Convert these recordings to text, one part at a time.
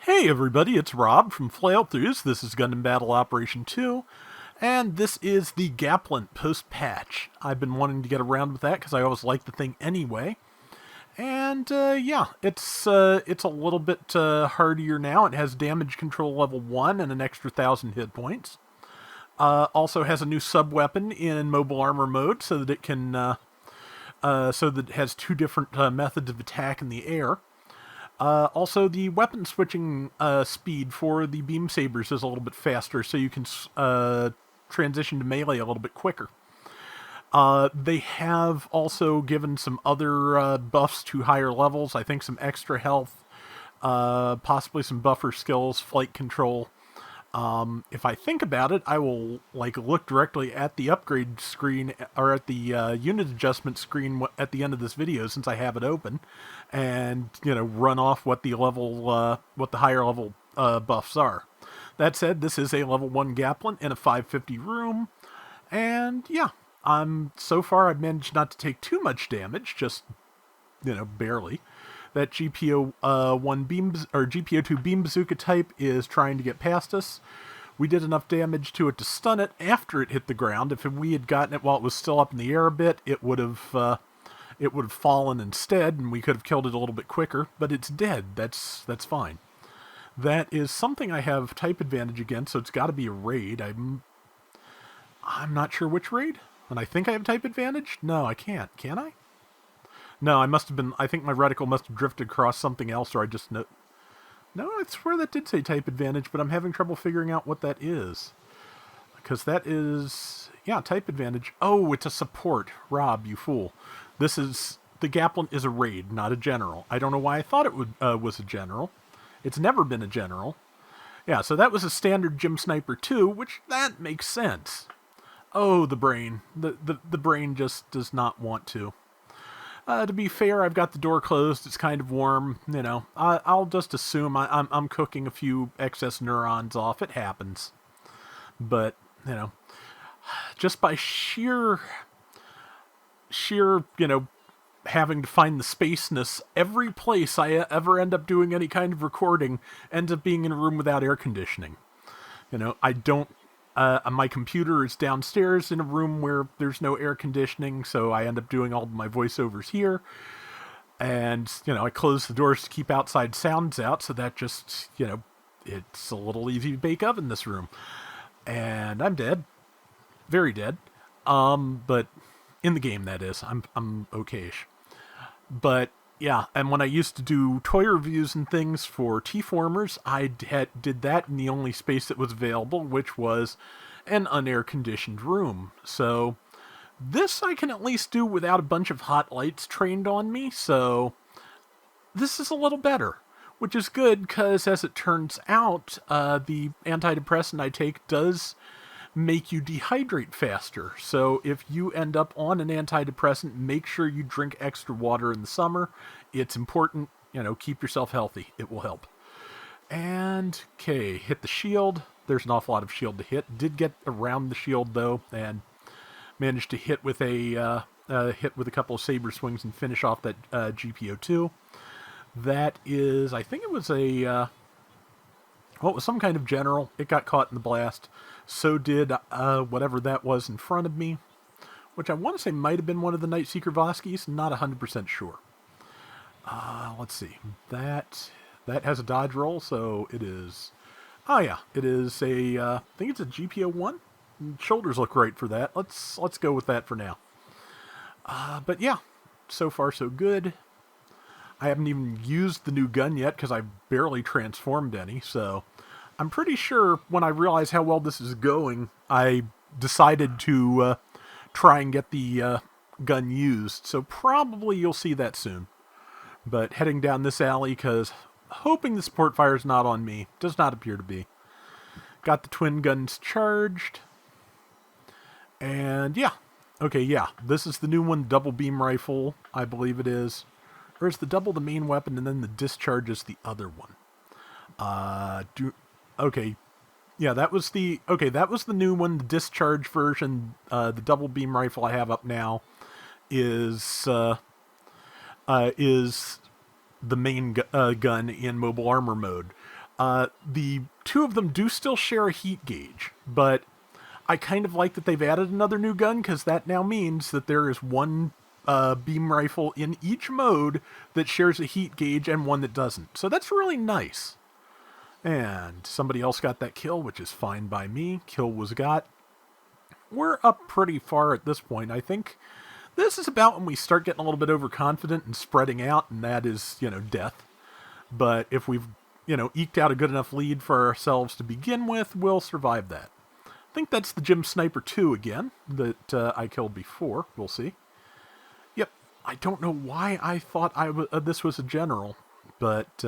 Hey everybody, it's Rob from Flailthroughs. This is Gundam Battle Operation 2, and this is the Gaplant post-patch. I've been wanting to get around with that because I always liked the thing anyway. And yeah, it's a little bit hardier now. It has damage control level 1 and an extra 1,000 hit points. Also has a new sub-weapon in mobile armor mode so that it can so that it has two different methods of attack in the air. Also, the weapon switching speed for the beam sabers is a little bit faster, so you can transition to melee a little bit quicker. They have also given some other buffs to higher levels. I think some extra health, possibly some buffer skills, flight control. If I think about it, I will look directly at the upgrade screen or at the unit adjustment screen at the end of this video, since I have it open, and run off what the higher level buffs are. That said, this is a level 1 Gaplant in a 550 room, and yeah, so far I've managed not to take too much damage, just barely. That GPO-1 beam or GPO-2 beam bazooka type is trying to get past us. We did enough damage to it to stun it after it hit the ground. If we had gotten it while it was still up in the air a bit, it would have fallen instead, and we could have killed it a little bit quicker. But it's dead. That's fine. That is something I have type advantage against, so it's got to be a raid. I'm not sure which raid, and I think I have type advantage. No, I can't. Can I? No, I think my reticle must have drifted across something else, or I just know. No, I swear that did say type advantage, but I'm having trouble figuring out what that is. Because that is, yeah, type advantage. Oh, it's a support. Rob, you fool. The Gaplant is a raid, not a general. I don't know why I thought it was a general. It's never been a general. Yeah, so that was a standard Gym Sniper 2, which that makes sense. Oh, the brain. The brain just does not want to. To be fair, I've got the door closed. It's kind of warm. I'll just assume I'm cooking a few excess neurons off. It happens. But, just by sheer, having to find the spaceness, every place I ever end up doing any kind of recording ends up being in a room without air conditioning. I don't. My computer is downstairs in a room where there's no air conditioning, so I end up doing all of my voiceovers here. And, I close the doors to keep outside sounds out, so that just, it's a little easy to bake oven this room. And I'm dead. Very dead. But in the game, that is. I'm okay-ish. But yeah, and when I used to do toy reviews and things for T-Formers, I did that in the only space that was available, which was an unair-conditioned room. So this I can at least do without a bunch of hot lights trained on me, so this is a little better. Which is good, because as it turns out, the antidepressant I take does make you dehydrate faster. So if you end up on an antidepressant, make sure you drink extra water in the summer. It's important, keep yourself healthy. It will help. And, okay, hit the shield. There's an awful lot of shield to hit. Did get around the shield, though, and managed to hit with a couple of saber swings and finish off that GPO-2. That is, I think it was it was some kind of general. It got caught in the blast. So did whatever that was in front of me, which I want to say might have been one of the Night Seeker Voskis. Not 100% sure. Let's see. That has a dodge roll, so it is. Oh yeah, it is a. I think it's a GPO-1. Shoulders look right for that. Let's go with that for now. But yeah, so far so good. I haven't even used the new gun yet because I barely transformed any, so I'm pretty sure when I realize how well this is going, I decided to try and get the gun used, so probably you'll see that soon. But heading down this alley, because hoping the support fire is not on me. Does not appear to be. Got the twin guns charged. And yeah. Okay, yeah. This is the new one, double beam rifle, I believe it is. Or is the double the main weapon and then the discharge is the other one? Okay. Yeah, that was the new one, the discharge version. The double beam rifle I have up now is the main gun in mobile armor mode. The two of them do still share a heat gauge, but I kind of like that they've added another new gun because that now means that there is one beam rifle in each mode that shares a heat gauge and one that doesn't. So that's really nice. And somebody else got that kill, which is fine by me. Kill was got. We're up pretty far at this point. I think this is about when we start getting a little bit overconfident and spreading out, and that is, death. But if we've, eked out a good enough lead for ourselves to begin with, we'll survive that. I think that's the Gym Sniper 2 again that I killed before. We'll see. Yep, I don't know why I thought this was a general, but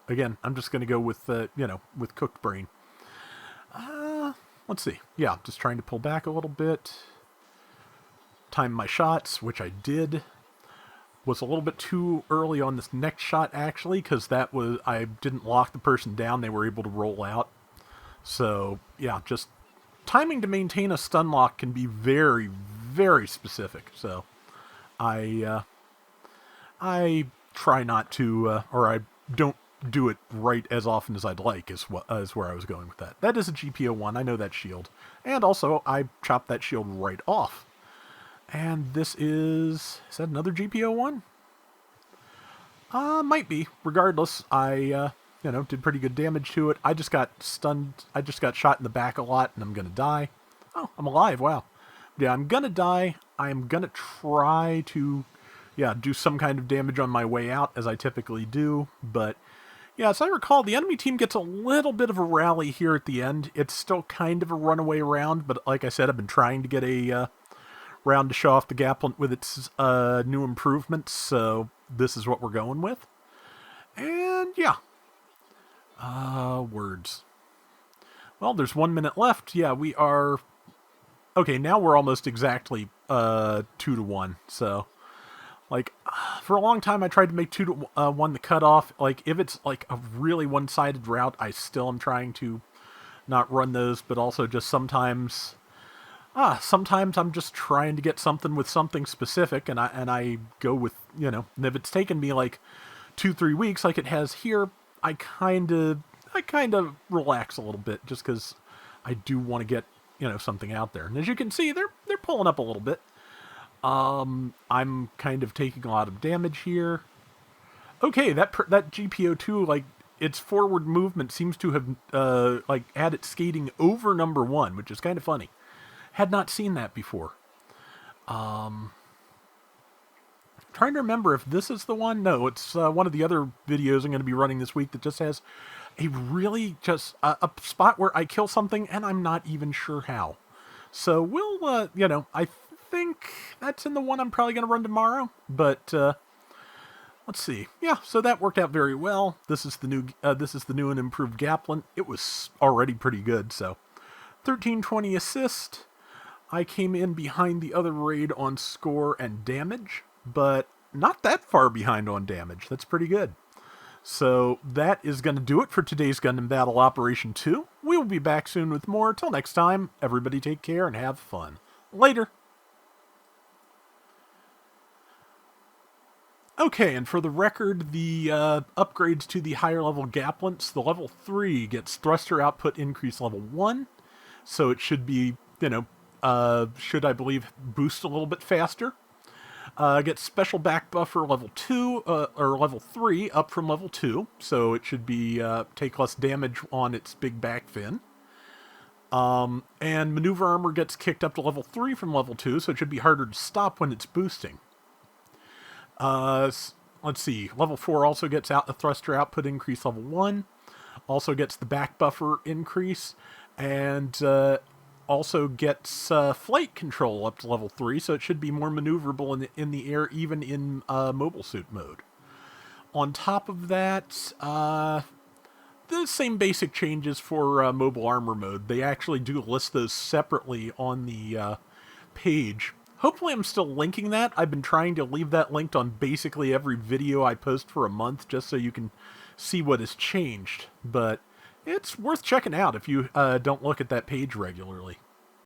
again, I'm just going to go with, with cooked brain. Let's see. Yeah, just trying to pull back a little bit. Time my shots, which I did. Was a little bit too early on this next shot, actually, because I didn't lock the person down. They were able to roll out. So, yeah, just timing to maintain a stun lock can be very, very specific. So, I try not to, or I don't do it right as often as I'd like, is where I was going with that. That is a GPO-1. I know that shield. And also, I chopped that shield right off. And this is that another GPO-1? Might be. Regardless, I, did pretty good damage to it. I just got stunned. I just got shot in the back a lot, and I'm going to die. Oh, I'm alive. Wow. Yeah, I'm going to die. I'm going to try to, do some kind of damage on my way out, as I typically do. But, yeah, as I recall, the enemy team gets a little bit of a rally here at the end. It's still kind of a runaway round, but like I said, I've been trying to get a round to show off the Gaplant with its new improvements, so this is what we're going with. And, yeah. Words. Well, there's 1 minute left. Yeah, we are... Okay, now we're almost exactly 2-1, so... Like, for a long time, I tried to make 2-1 the cutoff. Like, if it's, like, a really one-sided route, I still am trying to not run those, but also just sometimes I'm just trying to get something with something specific, and I go with, and if it's taken me, like, 2-3 weeks, like it has here, I kind of relax a little bit, just because I do want to get, something out there. And as you can see, they're pulling up a little bit. I'm kind of taking a lot of damage here. Okay, that GPO2, like, its forward movement seems to have, had it skating over number 1, which is kind of funny. Had not seen that before. Trying to remember if this is the one. No, it's one of the other videos I'm going to be running this week that just has a really a spot where I kill something and I'm not even sure how. So we'll, I think that's in the one I'm probably going to run tomorrow. But let's see. Yeah, so that worked out very well. This is the new and improved Gaplant. It was already pretty good. So 1320 assist. I came in behind the other raid on score and damage, but not that far behind on damage. That's pretty good. So that is going to do it for today's Gundam Battle Operation 2. We will be back soon with more. Till next time, everybody take care and have fun. Later. Okay, and for the record, the upgrades to the higher level Gaplants, the level 3 gets thruster output increase level 1, so it should be, should, I believe, boost a little bit faster. Gets special back buffer level 2, or level 3, up from level 2, so it should be, take less damage on its big back fin. And maneuver armor gets kicked up to level 3 from level 2, so it should be harder to stop when it's boosting. Let's see, level 4 also gets out the thruster output increase level 1, also gets the back buffer increase, and, also gets flight control up to level 3, so it should be more maneuverable in the air, even in mobile suit mode. On top of that, the same basic changes for mobile armor mode. They actually do list those separately on the page. Hopefully I'm still linking that. I've been trying to leave that linked on basically every video I post for a month, just so you can see what has changed. But it's worth checking out if you don't look at that page regularly.